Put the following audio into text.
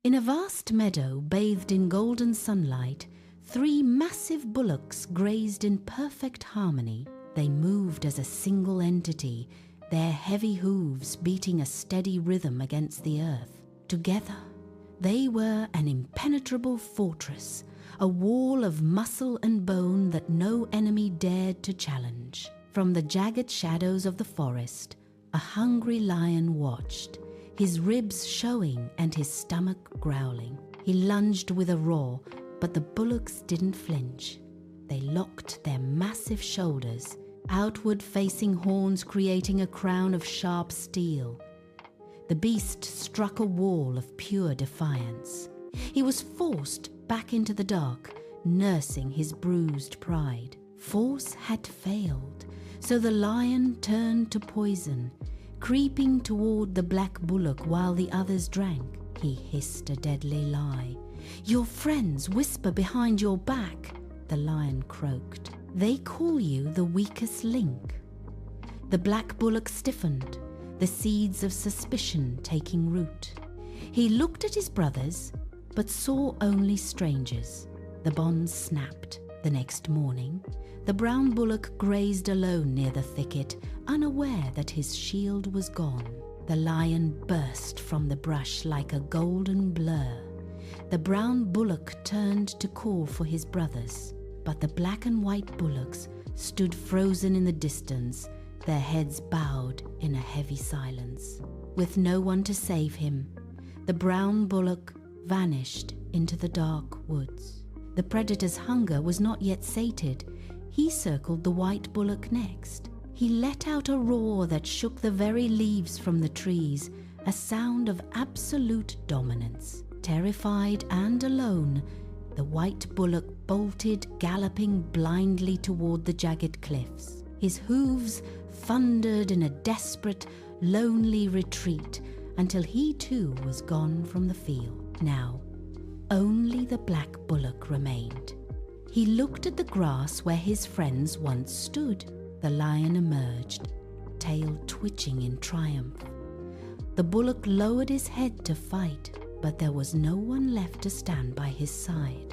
In a vast meadow bathed in golden sunlight, 3 massive bullocks grazed in perfect harmony. They moved as a single entity, their heavy hooves beating a steady rhythm against the earth. Together, they were an impenetrable fortress, a wall of muscle and bone that no enemy dared to challenge. From the jagged shadows of the forest, a hungry lion watched, his ribs showing and his stomach growling. He lunged with a roar, but the bullocks didn't flinch. They locked their massive shoulders, outward-facing horns creating a crown of sharp steel. The beast struck a wall of pure defiance. He was forced back into the dark, nursing his bruised pride. Force had failed, so the lion turned to poison, creeping toward the black bullock while the others drank. He hissed a deadly lie. "Your friends whisper behind your back," the lion croaked. "They call you the weakest link." The black bullock stiffened, the seeds of suspicion taking root. He looked at his brothers, but saw only strangers. The bonds snapped. The next morning, the brown bullock grazed alone near the thicket, unaware that his shield was gone. The lion burst from the brush like a golden blur. The brown bullock turned to call for his brothers, but the black and white bullocks stood frozen in the distance, their heads bowed in a heavy silence. With no one to save him, the brown bullock vanished into the dark woods. The predator's hunger was not yet sated. He circled the white bullock next. He let out a roar that shook the very leaves from the trees, a sound of absolute dominance. Terrified and alone, the white bullock bolted, galloping blindly toward the jagged cliffs. His hooves thundered in a desperate, lonely retreat until he too was gone from the field. Now, only the black bullock remained. He looked at the grass where his friends once stood. The lion emerged, tail twitching in triumph. The bullock lowered his head to fight, but there was no one left to stand by his side.